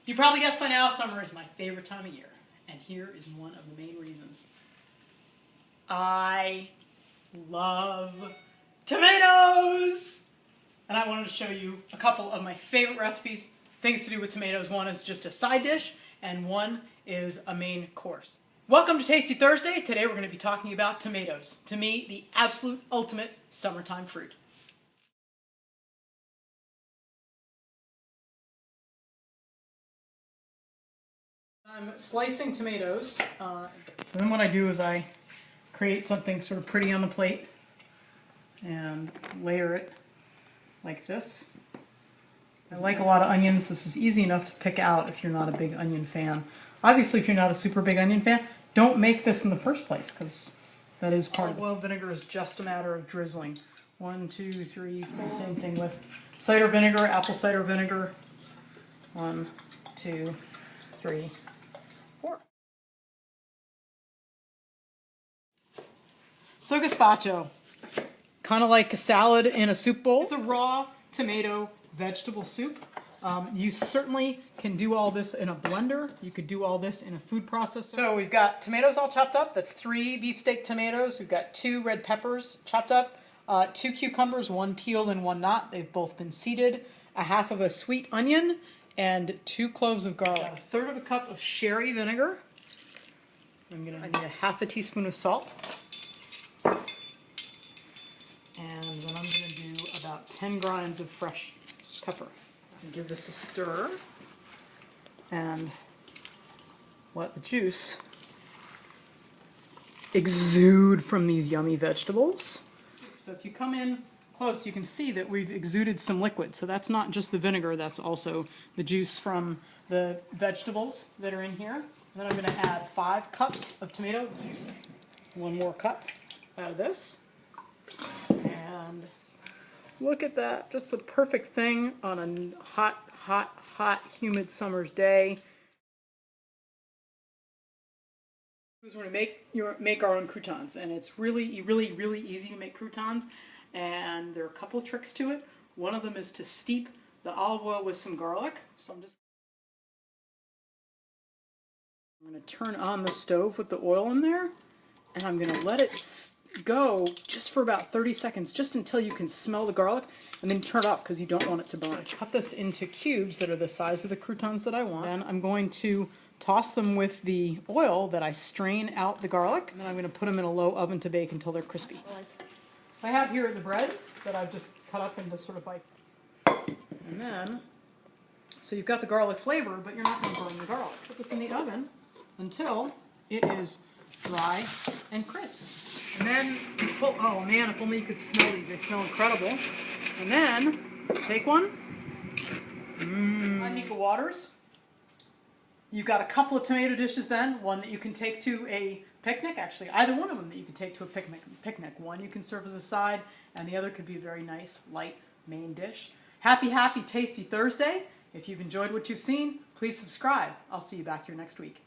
You probably guessed by now, summer is my favorite time of year. And here is one of the main reasons. I love tomatoes! And I wanted to show you a couple of my favorite recipes, things to do with tomatoes. One is just a side dish, and one is a main course. Welcome to Tasty Thursday. Today we're going to be talking about tomatoes. To me, the absolute ultimate summertime fruit. I'm slicing tomatoes. So then what I do is I create something sort of pretty on the plate and layer it like this. I like a lot of onions. This is easy enough to pick out if you're not a big onion fan. Obviously, if you're not a super big onion fan, don't make this in the first place because that is part of it. Olive oil vinegar is just a matter of drizzling. 1, 2, 3, 4. Same thing with cider vinegar, apple cider vinegar. 1, 2, 3, 4. So gazpacho, kind of like a salad in a soup bowl. It's a raw tomato vegetable soup. You certainly can do all this in a blender. You could do all this in a food processor. So we've got tomatoes all chopped up. That's 3 beefsteak tomatoes. We've got 2 red peppers chopped up, 2 cucumbers, 1 peeled and 1 not. They've both been seeded. A half of a sweet onion and 2 cloves of garlic. A third of a cup of sherry vinegar. I need a half a teaspoon of salt. And then I'm going to do about 10 grinds of fresh pepper. Give this a stir and let the juice exude from these yummy vegetables. So if you come in close, you can see that we've exuded some liquid. So that's not just the vinegar, that's also the juice from the vegetables that are in here. And then I'm going to add 5 cups of tomato, 1 more cup out of this. And look at that, just the perfect thing on a hot, humid summer's day. We're going to make our own croutons, and it's really easy to make croutons, and there are a couple of tricks to it. One of them is to steep the olive oil with some garlic. So I'm going to turn on the stove with the oil in there, and I'm going to let it go just for about 30 seconds, just until you can smell the garlic, and then turn it off because you don't want it to burn. I'm going to cut this into cubes that are the size of the croutons that I want. Then I'm going to toss them with the oil that I strain out the garlic, and then I'm going to put them in a low oven to bake until they're crispy. I have here the bread that I've just cut up into sort of bites. And then, so you've got the garlic flavor, but you're not going to burn the garlic. Put this in the oven until it is dry and crisp. And then, oh man, if only you could smell these. They smell incredible. And then, take one. Nika Waters. You've got a couple of tomato dishes then. One that you can take to a picnic. Actually, either one of them that you could take to a picnic. One you can serve as a side, and the other could be a very nice, light main dish. Happy, tasty Thursday. If you've enjoyed what you've seen, please subscribe. I'll see you back here next week.